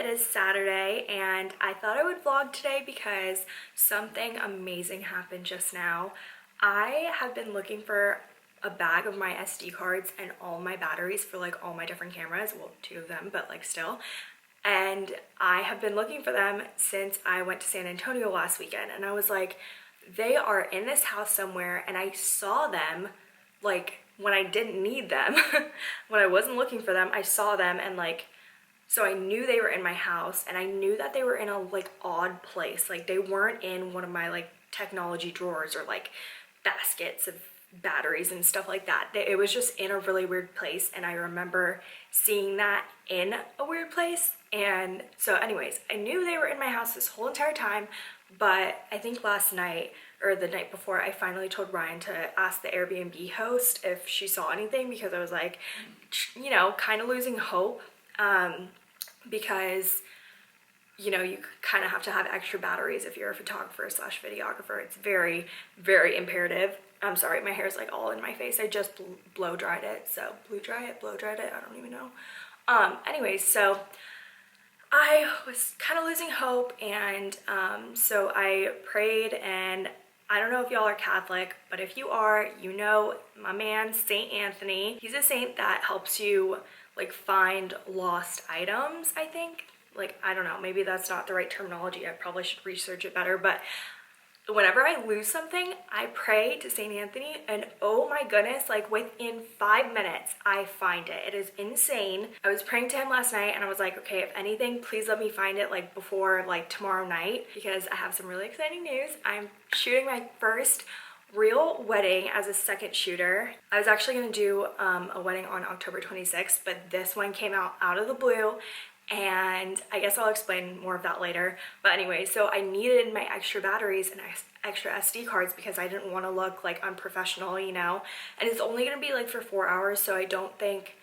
it is Saturday and I thought I would vlog today because something amazing happened just now. I have been looking for a bag of my SD cards and all my batteries for like all my different cameras, well, 2 of them, but like still. And I have been looking for them since I went to San Antonio last weekend, and I was like, they are in this house somewhere, and I saw them like when I didn't need them. When I wasn't looking for them, I saw them, and like, so I knew they were in my house, and I knew that they were in a like odd place. Like they weren't in one of my like technology drawers or like baskets of batteries and stuff like that. It was just in a really weird place, and I remember seeing that in a weird place. And so anyways, I knew they were in my house this whole entire time, but I think last night or the night before, I finally told Ryan to ask the Airbnb host if she saw anything, because I was like, you know, kind of losing hope, because you kind of have to have extra batteries if you're a photographer slash videographer. It's very, very imperative. I'm sorry, my hair is like all in my face. I just blow dried it. So blow dried it, I don't even know. Anyways, so I was kind of losing hope, and so I prayed, and I don't know if y'all are Catholic, but if you are, you know my man, Saint Anthony. He's a saint that helps you like find lost items, I think. Like, I don't know, maybe that's not the right terminology. I probably should research it better, but whenever I lose something, I pray to St. Anthony, and oh my goodness, like within 5 minutes, I find it. It is insane. I was praying to him last night, and I was like, okay, if anything, please let me find it like before like tomorrow night, because I have some really exciting news. I'm shooting my first real wedding as a second shooter. I was actually gonna do a wedding on October 26th, but this one came out of the blue, and I guess I'll explain more of that later. But anyway, so I needed my extra batteries and extra SD cards because I didn't want to look like unprofessional, you know, and it's only gonna be like for 4 hours, so I don't think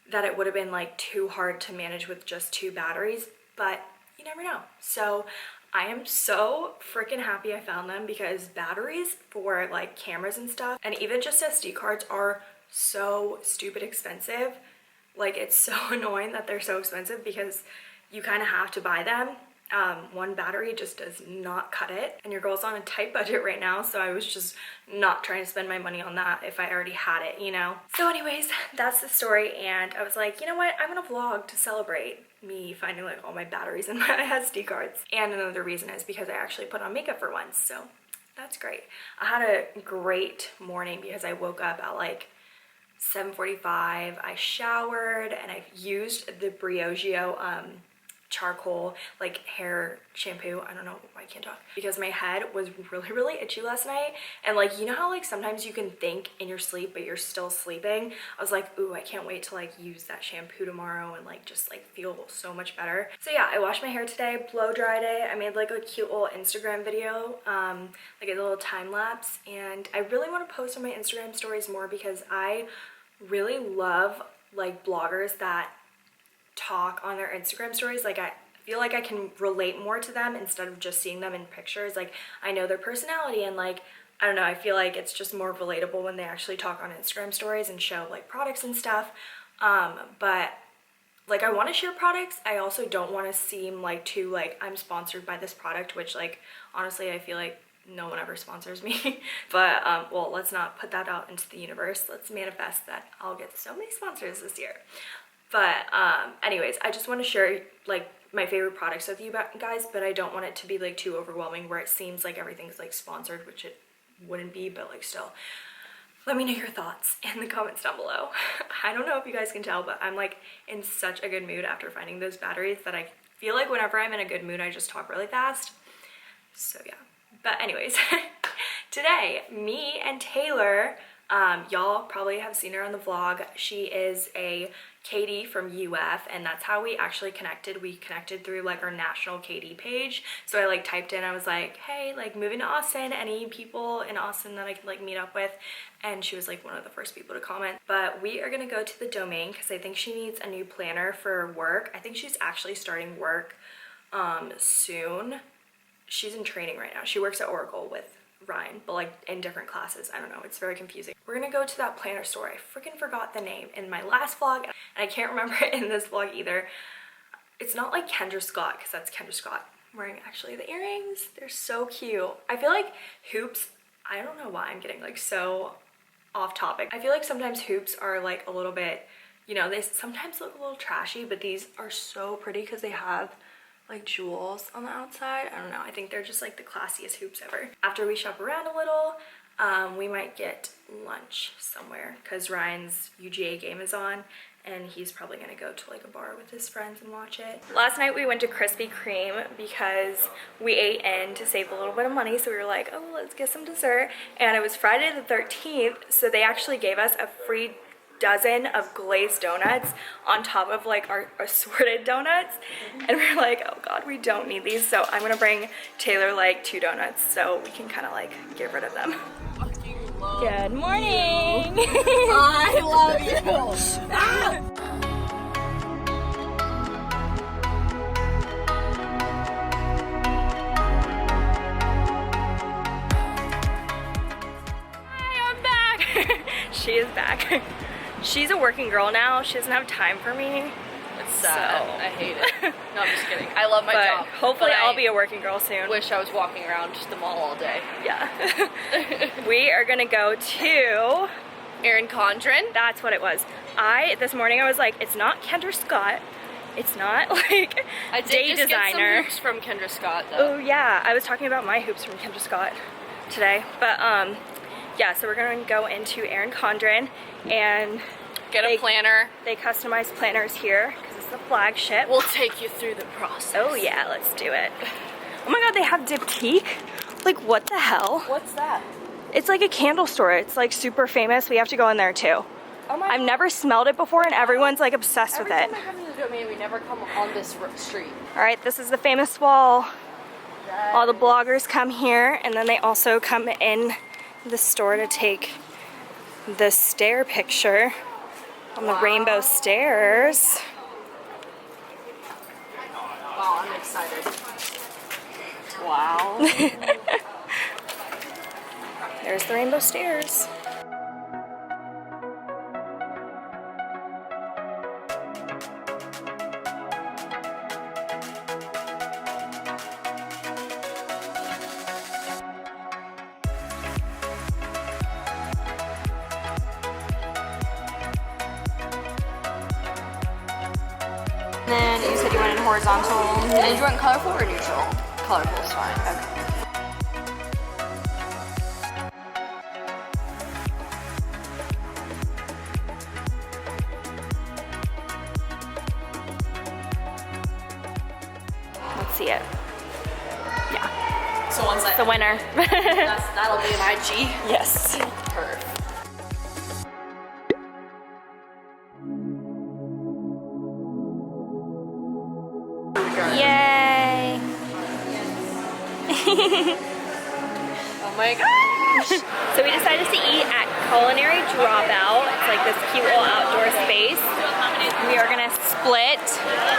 that it would have been like too hard to manage with just 2 batteries, but you never know. So I am so freaking happy I found them, because batteries for like cameras and stuff, and even just SD cards, are so stupid expensive. Like, it's so annoying that they're so expensive because you kind of have to buy them. One battery just does not cut it, and your girl's on a tight budget right now, so I was just not trying to spend my money on that if I already had it, you know? So anyways, that's the story, and I was like, you know what, I'm gonna vlog to celebrate me finding like all my batteries and my SD cards. And another reason is because I actually put on makeup for once, so that's great. I had a great morning because I woke up at like 7:45. I showered, and I used the Briogeo charcoal like hair shampoo. I don't know why I can't talk, because my head was really, really itchy last night. And like, you know how like sometimes you can think in your sleep but you're still sleeping? I was like, ooh, I can't wait to like use that shampoo tomorrow and like just like feel so much better. So yeah, I washed my hair today, blow dried it. I made like a cute little Instagram video, like a little time lapse, and I really want to post on my Instagram stories more because I really love like bloggers that talk on their Instagram stories. Like, I feel like I can relate more to them instead of just seeing them in pictures. Like, I know their personality, and like, I don't know, I feel like it's just more relatable when they actually talk on Instagram stories and show like products and stuff. But like, I want to share products. I also don't want to seem like too like I'm sponsored by this product, which like honestly I feel like no one ever sponsors me. But well, let's not put that out into the universe. Let's manifest that I'll get so many sponsors this year. But anyways, I just want to share like my favorite products with you guys, but I don't want it to be like too overwhelming where it seems like everything's like sponsored, which it wouldn't be, but like still. Let me know your thoughts in the comments down below. I don't know if you guys can tell, but I'm like in such a good mood after finding those batteries that I feel like whenever I'm in a good mood, I just talk really fast. So yeah. But anyways, today, me and Taylar, y'all probably have seen her on the vlog. She is a KD from UF, and that's how we actually connected. We connected through like our national KD page. So I like typed in, I was like, hey, like moving to Austin, any people in Austin that I could like meet up with? And she was like one of the first people to comment. But we are gonna go to the Domain because I think she needs a new planner for work. I think she's actually starting work soon. She's in training right now. She works at Oracle with Ryan, but like in different classes. I don't know, it's very confusing. We're gonna go to that planner store. I freaking forgot the name in my last vlog, and I can't remember it in this vlog either. it's not like Kendra Scott, because that's Kendra Scott. I'm wearing actually the earrings. They're so cute. I feel like hoops, I don't know why I'm getting like so off topic. I feel like sometimes hoops are like a little bit, you know, they sometimes look a little trashy, but these are so pretty because they have like jewels on the outside. I don't know, I think they're just like the classiest hoops ever. After we shop around a little, we might get lunch somewhere because Ryan's UGA game is on and he's probably gonna go to like a bar with his friends and watch it. Last night we went to Krispy Kreme because we ate in to save a little bit of money, so we were like, oh, let's get some dessert. And it was Friday the 13th, so they actually gave us a free dozen of glazed donuts on top of like our assorted donuts, and we're like, oh god, we don't need these, so I'm gonna bring Taylor like 2 donuts so we can kind of like get rid of them. Good morning. I love you. Stop. Hi, I'm back. She is back. She's a working girl now. She doesn't have time for me. It's sad. So. I hate it. No, I'm just kidding. I love my But job. hopefully I'll be a working girl soon. Wish I was walking around just the mall all day. Yeah. We are gonna go to Erin Condren. That's what it was. This morning I was like, it's not Kendra Scott. It's not like I did day just designer. get some hoops from Kendra Scott though. Oh yeah, I was talking about my hoops from Kendra Scott today. But yeah, so we're gonna go into Erin Condren and Get a planner. They customize planners here because it's the flagship. We'll take you through the process. Oh yeah, let's do it. Oh my god, they have diptyque. Like what the hell? What's that? It's like a candle store. It's like super famous. We have to go in there too. Oh my I've never smelled it before and everyone's like obsessed with it. Every time I come to the domain, we never come on this street. All right, this is the famous wall. All the bloggers come here and then they also come in the store to take the stair picture on the rainbow stairs. Wow, I'm excited. Wow. There's the rainbow stairs. And then you said you wanted horizontal. And did you want colorful or neutral? Colorful is fine. Okay. Let's see it. Yeah, So once the winner. that'll be an IG. Yes. Perfect. Yay! Oh my gosh! So we decided to eat at Culinary Dropout. It's like this cute little outdoor space. We are gonna split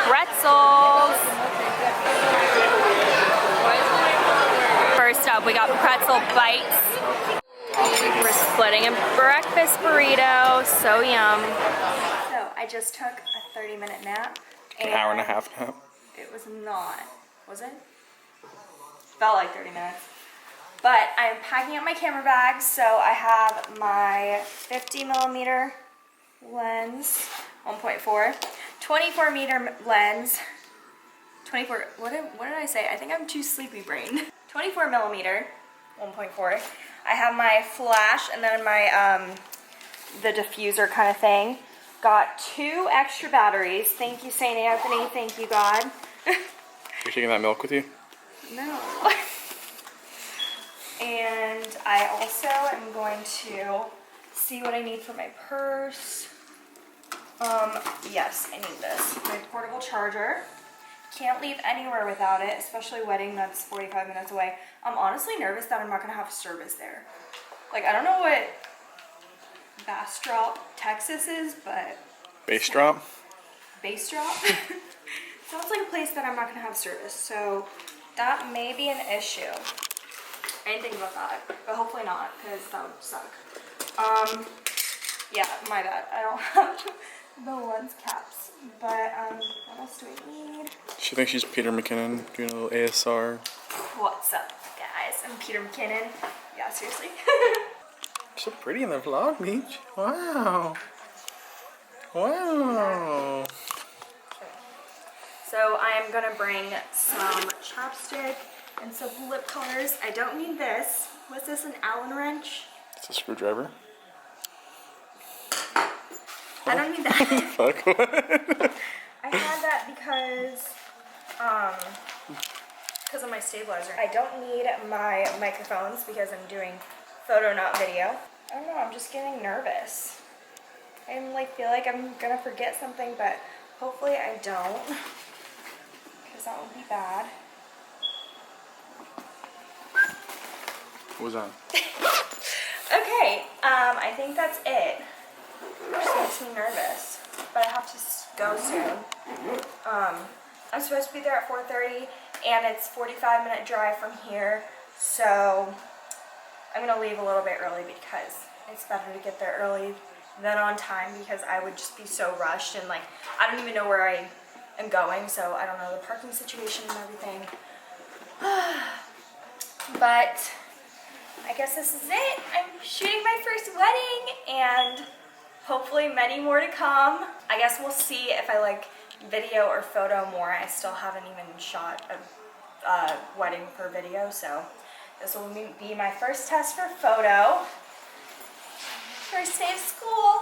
pretzels. First up, we got pretzel bites. We're splitting a breakfast burrito. So yum. So I just took a 30-minute nap. An hour and a half nap. It was not, was it? Felt like 30 minutes. But I'm packing up my camera bag, so I have my 50mm lens, 1.4, 24mm lens, 24, what did I say? I think I'm too sleepy brain. 24mm, 1.4. I have my flash and then my, the diffuser kind of thing. Got 2 extra batteries. Thank you, St. Anthony. Thank you, God. You're taking that milk with you? No. And I also am going to see what I need for my purse. Yes, I need this. My portable charger. Can't leave anywhere without it, especially wedding that's 45 minutes away. I'm honestly nervous that I'm not gonna have service there. Like, I don't know what Bastrop, Texas is, but... Bass drop? Bass drop? Sounds like a place that I'm not gonna have service, so that may be an issue. I didn't think about that, but hopefully not, because that would suck. Yeah, my bad. I don't have the lens caps But what else do we need? She thinks she's Peter McKinnon doing a little ASR. What's up, guys? I'm Peter McKinnon. Yeah, seriously. So pretty in the vlog, Beach. Wow. Wow. So I am gonna bring some chapstick and some lip colors. I don't need this. What's this, an Allen wrench? It's a screwdriver. I don't need that. Fuck. I had that because of my stabilizer. I don't need my microphones because I'm doing photo, not video. I don't know, I'm just getting nervous. I feel like I'm gonna forget something, but hopefully I don't, because that would be bad. What was that? Okay, I think that's it. It just makes me nervous, but I have to go soon. I'm supposed to be there at 4:30, and it's 45-minute drive from here, so I'm gonna leave a little bit early because it's better to get there early than on time, because I would just be so rushed and I don't even know where I am going, so I don't know the parking situation and everything. But I guess this is it. I'm shooting my first wedding and hopefully many more to come. I guess we'll see if I like video or photo more. I still haven't even shot a wedding for video, so this will be my first test for photo. First day of school.